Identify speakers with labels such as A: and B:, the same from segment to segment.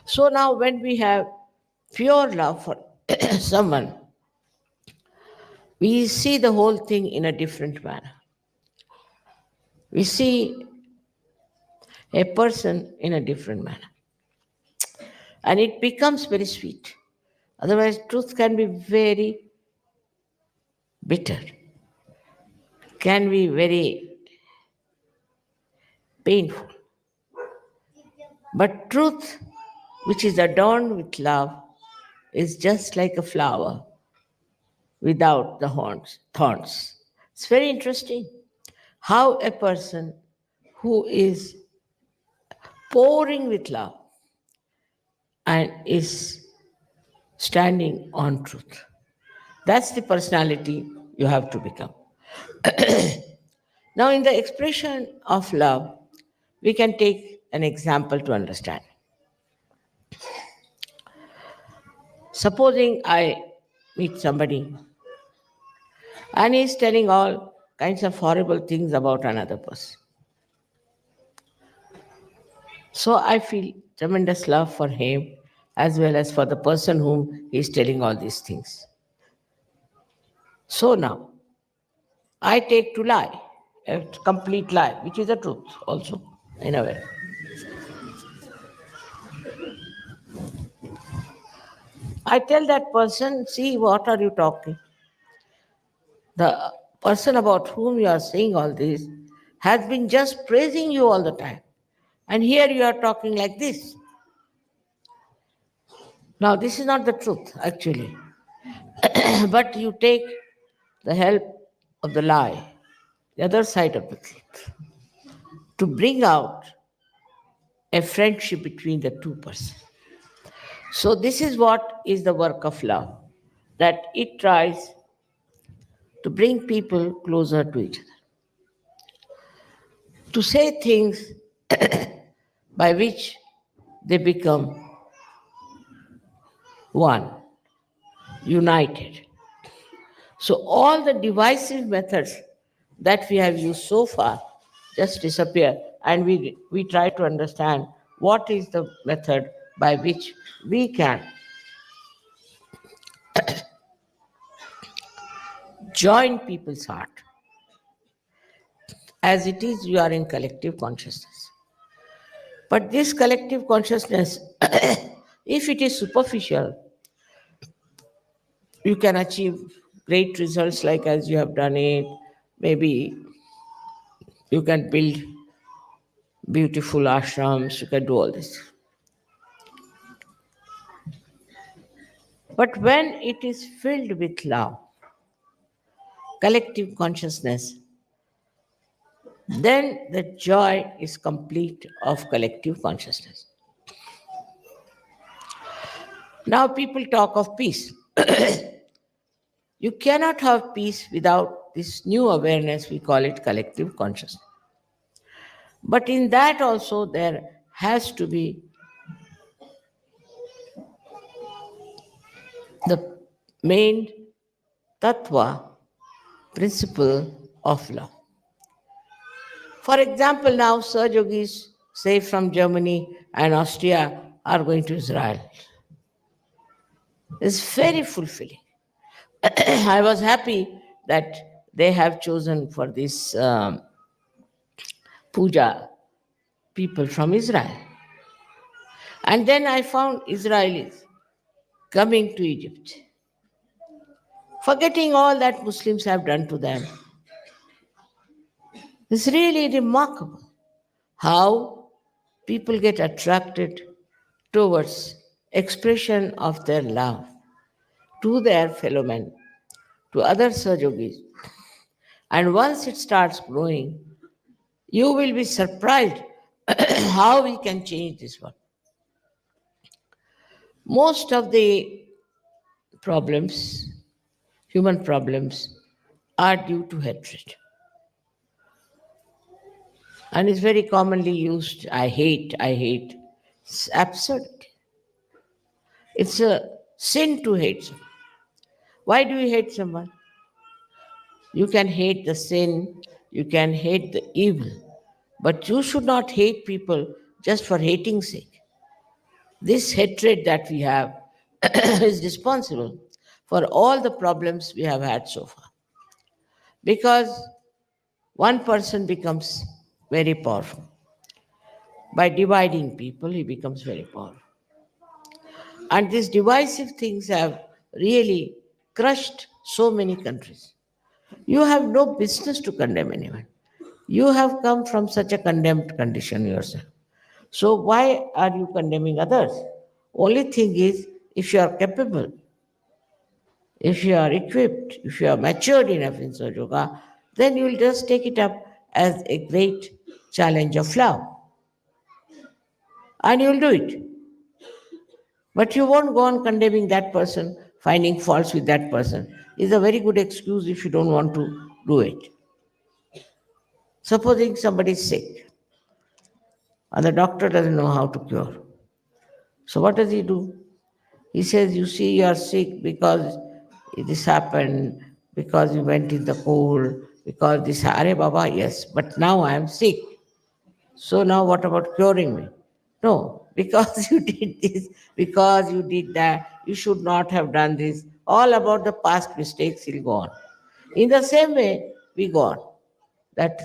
A: So now, when we have pure love for someone, we see the whole thing in a different manner. We see a person in a different manner. And it becomes very sweet. Otherwise, truth can be very bitter, can be very painful. But truth, which is adorned with love, is just like a flower without the thorns. It's very interesting how a person who is pouring with love and is standing on truth. That's the personality you have to become. Now, in the expression of love, we can take an example to understand. Supposing I meet somebody and he's telling all kinds of horrible things about another person. So I feel tremendous love for him as well as for the person whom he's telling all these things. So now, I take to lie, a complete lie, which is the truth also, in a way. I tell that person, see, what are you talking? The person about whom you are saying all this has been just praising you all the time. And here you are talking like this. Now, this is not the truth, actually. But you take the help of the lie, the other side of the truth, to bring out a friendship between the two persons. So, this is what is the work of love, that it tries to bring people closer to each other, to say things by which they become one, united. So, all the divisive methods that we have used so far just disappear, and we try to understand what is the method by which we can join people's heart. As it is, you are in collective consciousness. But this collective consciousness, if it is superficial, you can achieve great results like as you have done it. Maybe you can build beautiful ashrams, you can do all this. But when it is filled with love, collective consciousness, then the joy is complete of collective consciousness. Now people talk of peace. You cannot have peace without this new awareness, we call it collective consciousness. But in that also there has to be the main tattva, principle of love. For example, now Sir Yogis, say from Germany and Austria, are going to Israel. It's very fulfilling. I was happy that they have chosen for this puja people from Israel. And then I found Israelis coming to Egypt, forgetting all that Muslims have done to them. It's really remarkable how people get attracted towards expression of their love to their fellow men, to other Sahajogis. And once it starts growing, you will be surprised how we can change this one. Most of the problems, human problems, are due to hatred. And it's very commonly used, I hate, I hate. It's absurd. It's a sin to hate someone. Why do you hate someone? You can hate the sin, you can hate the evil, but you should not hate people just for hating's sake. This hatred that we have is responsible for all the problems we have had so far. Because one person becomes very powerful. By dividing people, he becomes very powerful. And these divisive things have really crushed so many countries. You have no business to condemn anyone. You have come from such a condemned condition yourself. So why are you condemning others? Only thing is, if you are capable, if you are equipped, if you are matured enough in Sahaja Yoga, then you will just take it up as a great challenge of love. And you will do it. But you won't go on condemning that person, finding faults with that person. It's a very good excuse if you don't want to do it. Supposing somebody is sick and the doctor doesn't know how to cure. So what does he do? He says, you see, you are sick because this happened, because you went in the cold, because this, Are Baba, yes, but now I am sick. So now what about curing me? No, because you did this, because you did that, you should not have done this. All about the past mistakes will go on. In the same way, we go on. That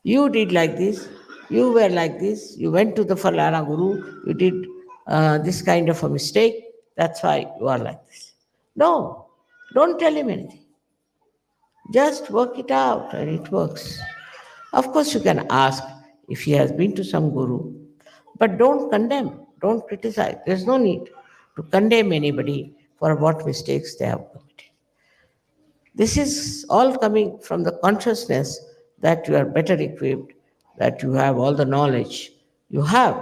A: you did like this, you were like this, you went to the Falana Guru, you did this kind of a mistake, that's why you are like this. No, don't tell him anything. Just work it out and it works. Of course, you can ask if he has been to some guru, but don't condemn, don't criticize. There's no need to condemn anybody for what mistakes they have committed. This is all coming from the consciousness that you are better equipped, that you have all the knowledge. You have,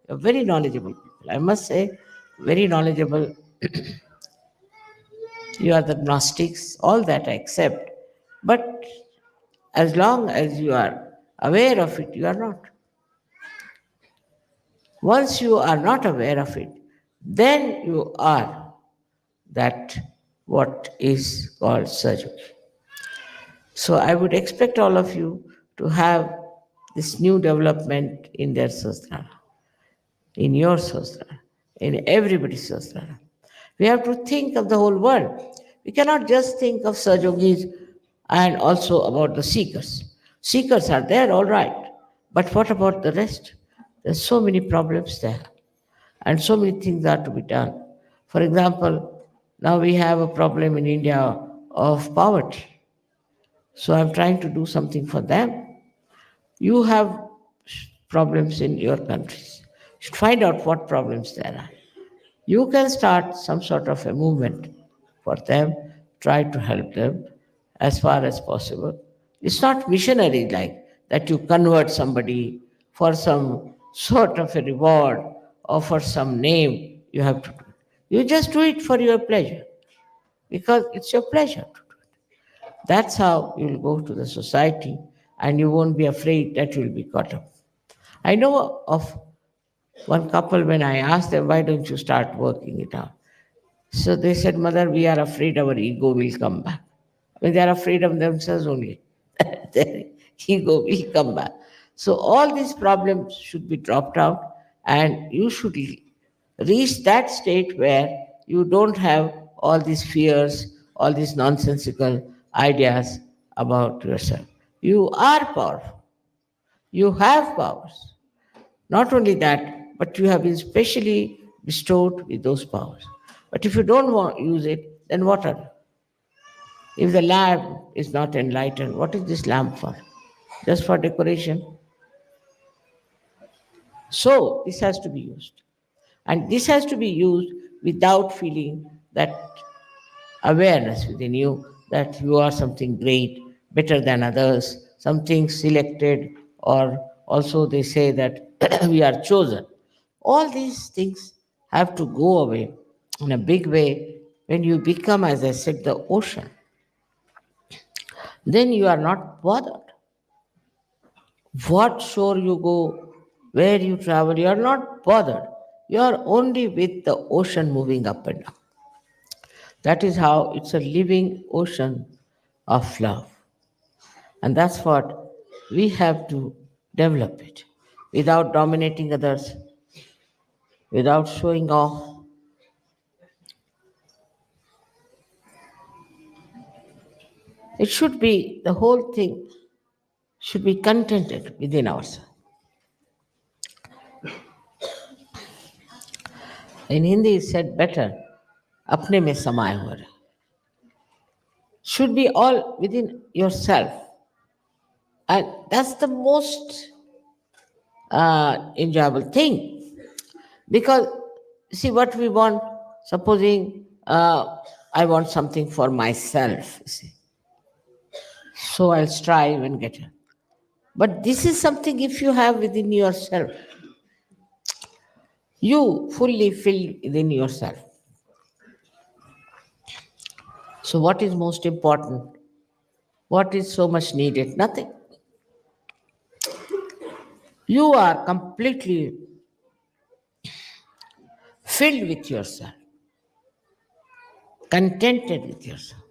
A: you're very knowledgeable people. I must say, very knowledgeable. You are the Gnostics, all that I accept. But as long as you are aware of it, you are not. Once you are not aware of it, then you are that what is called surgery. So I would expect all of you to have this new development in their sastra, in your sastra, in everybody's sastra. We have to think of the whole world. We cannot just think of Sajogis and also about the seekers. Seekers are there, all right, but what about the rest? There's so many problems there, and so many things are to be done. For example, now we have a problem in India of poverty. So I'm trying to do something for them. You have problems in your countries. You should find out what problems there are. You can start some sort of a movement for them, try to help them as far as possible. It's not missionary like that you convert somebody for some sort of a reward or for some name you have to do. You just do it for your pleasure because it's your pleasure to do it. That's how you'll go to the society and you won't be afraid that you'll be caught up. I know of one couple when I asked them, why don't you start working it out? So they said, Mother, we are afraid our ego will come back. I mean, they are afraid of themselves only. Their ego will come back. So all these problems should be dropped out and you should reach that state where you don't have all these fears, all these nonsensical ideas about yourself. You are powerful. You have powers. Not only that, but you have been specially bestowed with those powers. But if you don't want to use it, then what are you? If the lamp is not enlightened, what is this lamp for? Just for decoration? So this has to be used. And this has to be used without feeling that awareness within you that you are something great, better than others, something selected, or also they say that we are chosen. All these things have to go away in a big way when you become, as I said, the ocean. Then you are not bothered. What shore you go, where you travel, you are not bothered. You are only with the ocean moving up and down. That is how it's a living ocean of love. And that's what we have to develop it without dominating others, without showing off. It should be, the whole thing should be contented within ourselves. In Hindi, it's said better, apne mein samaye ho rahe. Should be all within yourself. And that's the most enjoyable thing. Because, see, what we want, supposing I want something for myself, see. So I'll strive and get it. But this is something if you have within yourself, you fully fill within yourself. So, what is most important? What is so much needed? Nothing. You are completely filled with yourself, contented with yourself.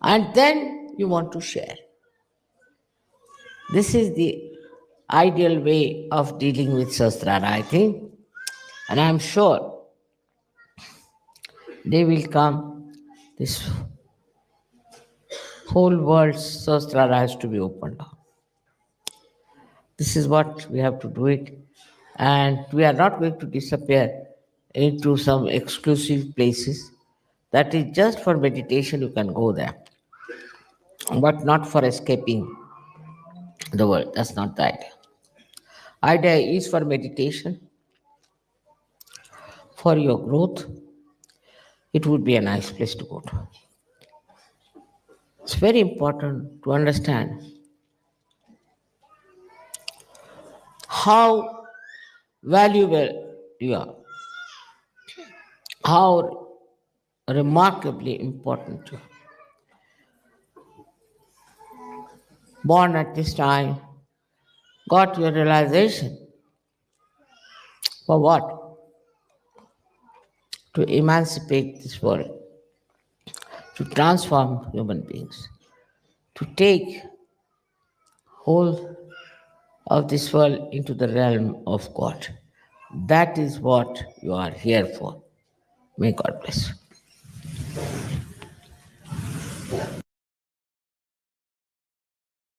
A: And then you want to share. This is the ideal way of dealing with Sahasrara, I think. And I'm sure they will come. This whole world's Sahasrara has to be opened up. This is what we have to do it. And we are not going to disappear into some exclusive places. That is just for meditation, you can go there. But not for escaping the world. That's not the idea. Idea is for meditation, for your growth. It would be a nice place to go to. It's very important to understand how valuable you are, how remarkably important you are. Born at this time, got your realization. For what? To emancipate this world, to transform human beings, to take whole of this world into the realm of God. That is what you are here for. May God bless you.